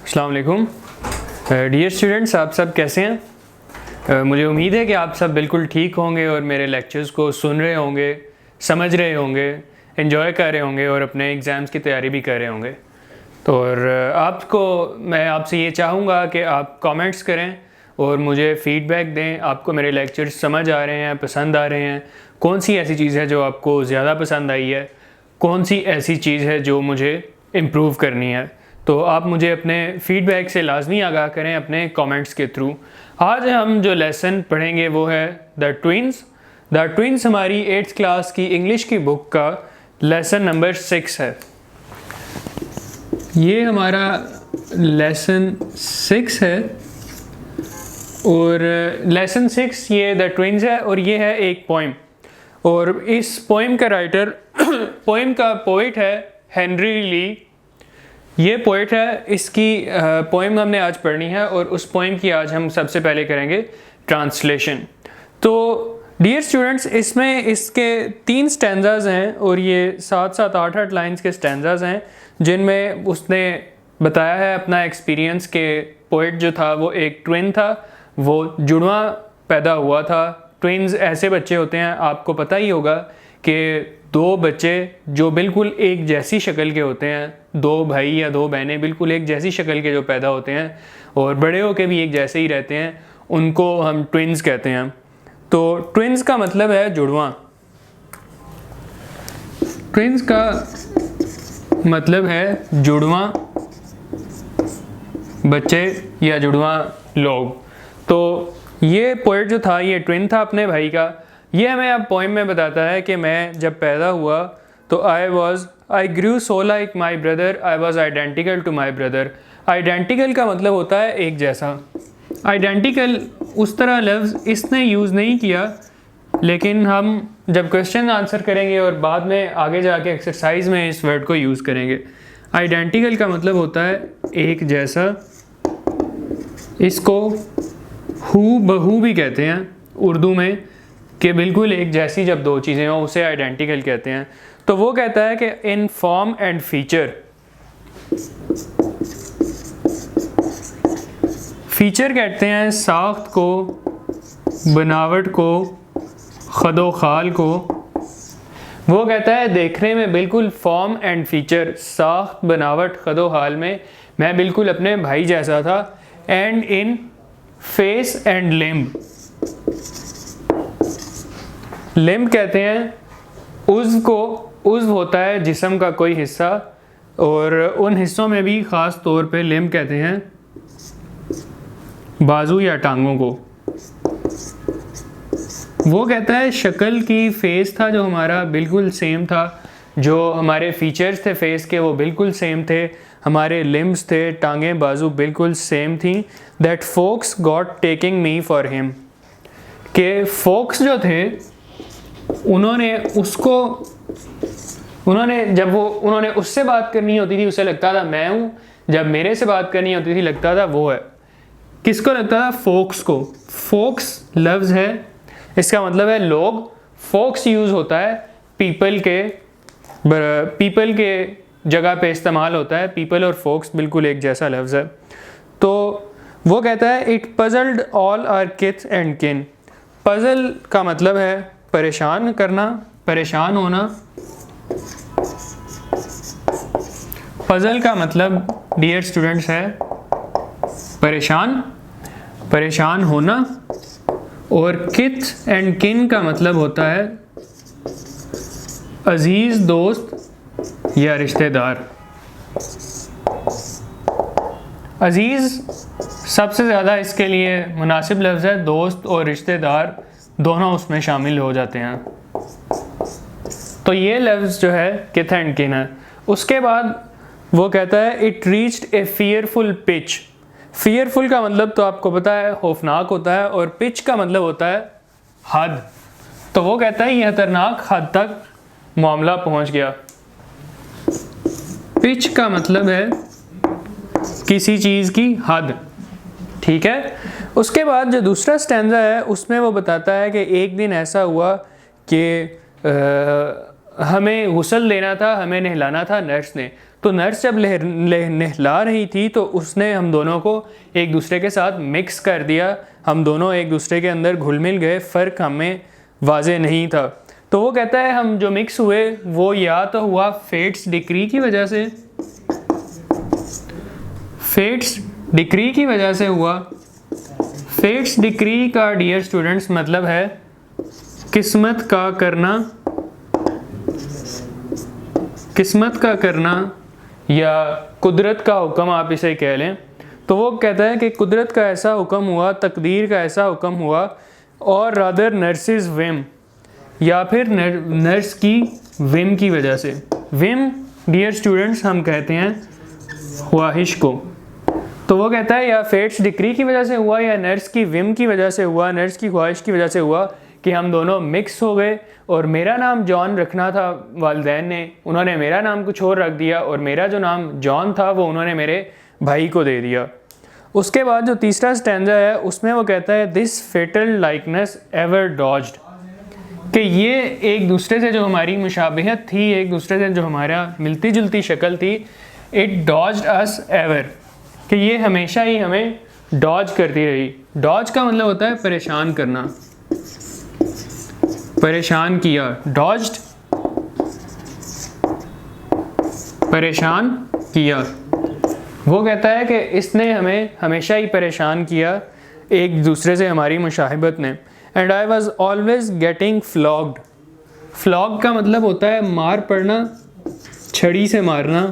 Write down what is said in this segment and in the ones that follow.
अस्सलाम वालेकुम dear students, आप सब कैसे हैं। मुझे उम्मीद है कि आप सब बिल्कुल ठीक होंगे और मेरे लेक्चर्स को सुन रहे होंगे, समझ रहे होंगे, एंजॉय कर रहे होंगे और अपने एग्ज़ाम्स की तैयारी भी कर रहे होंगे। तो और मैं आपसे ये चाहूँगा कि आप कमेंट्स करें और मुझे फ़ीडबैक दें। आपको मेरे लेक्चर्स समझ आ रहे हैं, पसंद आ रहे हैं? कौन सी ऐसी चीज़ है जो आपको ज़्यादा पसंद आई है? कौन सी ऐसी चीज़ है जो मुझे इम्प्रूव करनी है? तो आप मुझे अपने फ़ीडबैक से लाजमी आगाह करें अपने कमेंट्स के थ्रू। आज हम जो लेसन पढ़ेंगे वो है द ट्विन्स। द ट्विन्स हमारी 8th क्लास की इंग्लिश की बुक का लेसन नंबर 6 है। ये हमारा लेसन 6 है और लेसन 6 ये द ट्विन्स है और ये है एक पोइम। और इस पोइम का राइटर पोइम का पोइट है हेनरी ली। ये पोइट है, इसकी पोइम हमने आज पढ़नी है और उस पोइम की आज हम सबसे पहले करेंगे ट्रांसलेशन। तो डियर स्टूडेंट्स, इसमें इसके 3 स्टैंजाज हैं और ये 7-7, 8-8 लाइंस के स्टैंजाज हैं जिनमें उसने बताया है अपना एक्सपीरियंस के पोइट जो था वो एक ट्विन था, वो जुड़वा पैदा हुआ था। ट्विन्स ऐसे बच्चे होते हैं, आपको पता ही होगा कि 2 बच्चे जो बिल्कुल एक जैसी शक्ल के होते हैं, 2 भाई या 2 बहनें बिल्कुल एक जैसी शक्ल के जो पैदा होते हैं और बड़े होके भी एक जैसे ही रहते हैं, उनको हम ट्विन्स कहते हैं। तो ट्विन्स का मतलब है जुड़वा। ट्विन्स का मतलब है जुड़वा बच्चे या जुड़वा लोग। तो ये पोएट जो था ये ट्विन था अपने भाई का। ये हमें अब पोइम में बताता है कि मैं जब पैदा हुआ तो I grew so like my brother, I was identical to my brother. Identical का मतलब होता है एक जैसा। आइडेंटिकल उस तरह लफ्ज़ इसने यूज़ नहीं किया, लेकिन हम जब क्वेश्चन आंसर करेंगे और बाद में आगे जाके एक्सरसाइज में इस वर्ड को यूज़ करेंगे। आइडेंटिकल का मतलब होता है एक जैसा। इसको हू बहू भी कहते हैं उर्दू में, कि बिल्कुल एक जैसी जब 2 चीज़ें हों उसे आइडेंटिकल कहते हैं। तो वो कहता है कि in form and feature. Feature कहते हैं साख्त को, बनावट को, खदो खाल को। वो कहता है देखने में बिल्कुल फॉर्म एंड फीचर, साख्त, बनावट, खदो हाल में मैं बिल्कुल अपने भाई जैसा था। And in face and limb. Limb कहते हैं उज़्व को। उज़्व होता है जिस्म का कोई हिस्सा, और उन हिस्सों में भी ख़ास तौर पे लिम्ब कहते हैं बाजू या टांगों को। वो कहता है शक्ल की, फेस था जो हमारा बिल्कुल सेम था, जो हमारे फीचर्स थे फेस के वो बिल्कुल सेम थे, हमारे लिम्ब्स थे, टांगें बाजू बिल्कुल सेम थी। That folks got taking me for him. के फोक्स जो थे उन्होंने उससे बात करनी होती थी उसे लगता था मैं हूँ, जब मेरे से बात करनी होती थी लगता था वो है। किसको लगता था? फोक्स को। फोक्स लफ्ज़ है, इसका मतलब है लोग। फोक्स यूज़ होता है पीपल के जगह पे इस्तेमाल होता है। पीपल और फोक्स बिल्कुल एक जैसा लफ्ज़ है। तो वो कहता है it puzzled all our kith and kin. Puzzle का मतलब है परेशान करना, परेशान होना। पजल का मतलब डियर स्टूडेंट्स है परेशान होना। और किथ एंड किन का मतलब होता है अजीज़, दोस्त या रिश्तेदार। अजीज़ सबसे ज़्यादा इसके लिए मुनासिब लफ्ज़ है, दोस्त और रिश्तेदार दोनों उसमें शामिल हो जाते हैं। तो ये लफ्ज़ जो है किथ एंड किन है। उसके बाद वो कहता है it reached A fearful pitch. Fearful का मतलब तो आपको पता है खौफनाक होता है, और पिच का मतलब होता है हद। तो वो कहता है ये खतरनाक हद तक मामला पहुंच गया। पिच का मतलब है किसी चीज़ की हद, ठीक है। उसके बाद जो दूसरा स्टैंजा है उसमें वो बताता है कि एक दिन ऐसा हुआ कि हमें गुस्ल देना था, हमें नहलाना था नर्स ने। तो नर्स जब नहला रही थी तो उसने हम दोनों को एक दूसरे के साथ मिक्स कर दिया, हम दोनों एक दूसरे के अंदर घुल मिल गए, फ़र्क हमें वाज़े नहीं था। तो वो कहता है हम जो मिक्स हुए वो या तो हुआ फेट्स डिक्री की वजह से, फेट्स डिक्री की वजह से हुआ। फेट्स डिक्री का डियर स्टूडेंट्स मतलब है किस्मत का करना, किस्मत का करना या कुदरत का हुक्म आप इसे कह लें। तो वो कहता है कि कुदरत का ऐसा हुक्म हुआ, तकदीर का ऐसा हुक्म हुआ, और रादर नर्सिस विम, या फिर नर्स की विम की वजह से। विम डियर स्टूडेंट्स हम कहते हैं ख्वाहिश को। तो वो कहता है या फेट्स डिक्री की वजह से हुआ या नर्स की विम की वजह से हुआ, नर्स की ख्वाहिश की वजह से हुआ कि हम दोनों मिक्स हो गए। और मेरा नाम जॉन रखना था वालिदैन ने, उन्होंने मेरा नाम कुछ और रख दिया, और मेरा जो नाम जॉन था वो उन्होंने मेरे भाई को दे दिया। उसके बाद जो तीसरा स्टैंजा है उसमें वो कहता है दिस फेटल लाइकनेस एवर डॉज्ड, कि ये एक दूसरे से जो हमारी मुशाबहत थी, एक दूसरे से जो हमारा मिलती जुलती शक्ल थी, इट डॉज्ड अस एवर, कि ये हमेशा ही हमें डॉज करती रही। डॉज का मतलब होता है परेशान करना, परेशान किया, डॉज्ड परेशान किया। वो कहता है कि इसने हमें हमेशा ही परेशान किया एक दूसरे से हमारी मुशाहिबत ने। And I was always getting flogged. Flog का मतलब होता है मार पड़ना, छड़ी से मारना।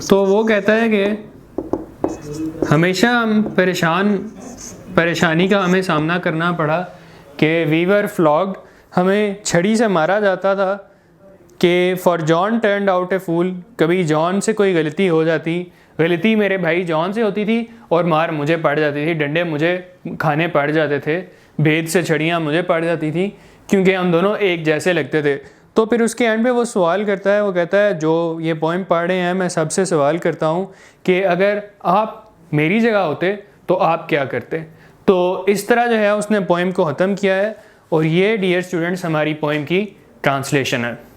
तो वो कहता है कि हमेशा हम परेशानी का हमें सामना करना पड़ा कि वी वर फ्लॉग्ड, हमें छड़ी से मारा जाता था। कि फॉर जॉन टर्नड आउट ए फूल, कभी जॉन से कोई गलती हो जाती, गलती मेरे भाई जॉन से होती थी और मार मुझे पड़ जाती थी, डंडे मुझे खाने पड़ जाते थे, भेद से छड़ियाँ मुझे पड़ जाती थी, क्योंकि हम दोनों एक जैसे लगते थे। तो फिर उसके एंड पे वो सवाल करता है, वो कहता है जो ये पोइम पढ़ रहे हैं मैं सबसे सवाल करता हूँ कि अगर आप मेरी जगह होते तो आप क्या करते। तो इस तरह जो है उसने पोइम को ख़त्म किया है, और ये डियर स्टूडेंट्स हमारी पोइम की ट्रांसलेशन है।